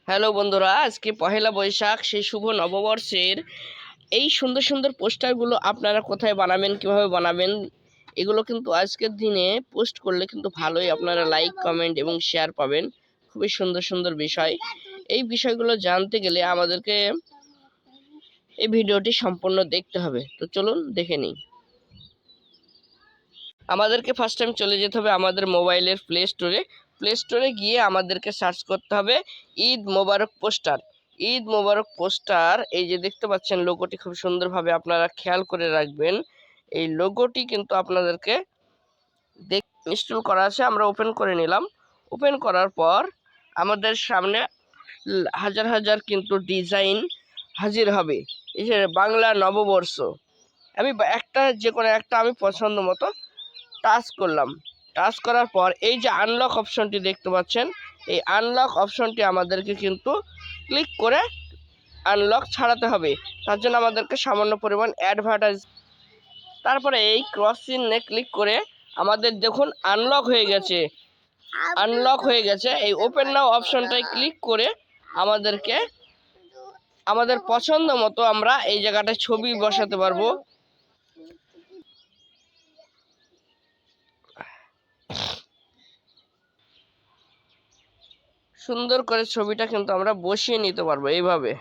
Hello বন্ধুরা, আজকে পহেলা বৈশাখ, সেই শুভ নববর্ষের এই সুন্দর সুন্দর পোস্টারগুলো আপনারা কোথায় বানাবেন, কিভাবে বানাবেন, এগুলো কিন্তু আজকের দিনে পোস্ট করলে কিন্তু ভালোই আপনারা লাইক, কমেন্ট এবং শেয়ার পাবেন। খুবই সুন্দর সুন্দর বিষয়। এই বিষয়গুলো জানতে গেলে আমাদেরকে এই ভিডিওটি সম্পূর্ণ দেখতে হবে। তো চলুন দেখে নিই। আমাদেরকে ফার্স্ট টাইম চলে যেতে হবে আমাদের মোবাইলের প্লে স্টোরে গিয়ে আমাদেরকে সার্চ করতে হবে ঈদ মোবারক পোস্টার। ঈদ মোবারক পোস্টার, এই যে দেখতে পাচ্ছেন লোগোটি, খুব সুন্দরভাবে আপনারা খেয়াল করে রাখবেন। এই লোগোটি কিন্তু আপনাদেরকে ইনস্টল করা আছে, আমরা ওপেন করে নিলাম। ওপেন করার পর আমাদের সামনে হাজার হাজার কিন্তু ডিজাইন হাজির হবে। এই যে বাংলা নববর্ষ, আমি যে কোনো একটা আমি পছন্দ মতো টাচ করলাম। টাচ করার পর এই যে আনলক অপশনটি দেখতে পাচ্ছেন, এই আনলক অপশনটি আমাদেরকে কিন্তু ক্লিক করে আনলক ছাড়াতে হবে। তার জন্য আমাদেরকে সামান্য পরিমাণ অ্যাডভার্টাইজ, তারপরে এই ক্রস চিহ্নে ক্লিক করে আমাদের দেখুন আনলক হয়ে গেছে। এই ওপেন নাও অপশনটায় ক্লিক করে আমাদেরকে আমাদের পছন্দ মতো আমরা এই জায়গাটায় ছবি বসাতে পারবো। সুন্দর করে ছবিটা কিন্তু আমরা বসিয়ে নিতে পারবো এইভাবে,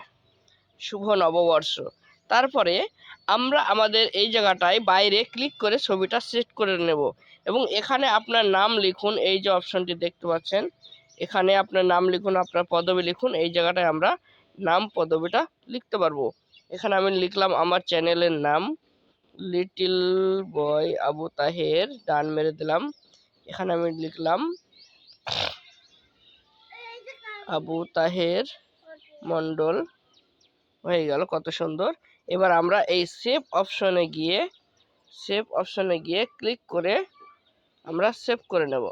শুভ নববর্ষ। তারপরে আমরা আমাদের এই জায়গাটায় বাইরে ক্লিক করে ছবিটা সেট করে নেব এবং এখানে আপনার নাম লিখুন। এই যে অপশনটি দেখতে পাচ্ছেন, এখানে আপনার নাম লিখুন, আপনার পদবি লিখুন। এই জায়গাটায় আমরা নাম পদবিটা লিখতে পারবো। এখানে আমি লিখলাম আমার চ্যানেলের নাম, লিটিল বয় আবু তাহের, ডান মেরে দিলাম। এখানে আমি লিখলাম আবু তাহের মণ্ডল, হয়ে গেল, কত সুন্দর। এবার আমরা এই সেভ অপশনে গিয়ে ক্লিক করে আমরা সেভ করে নেব।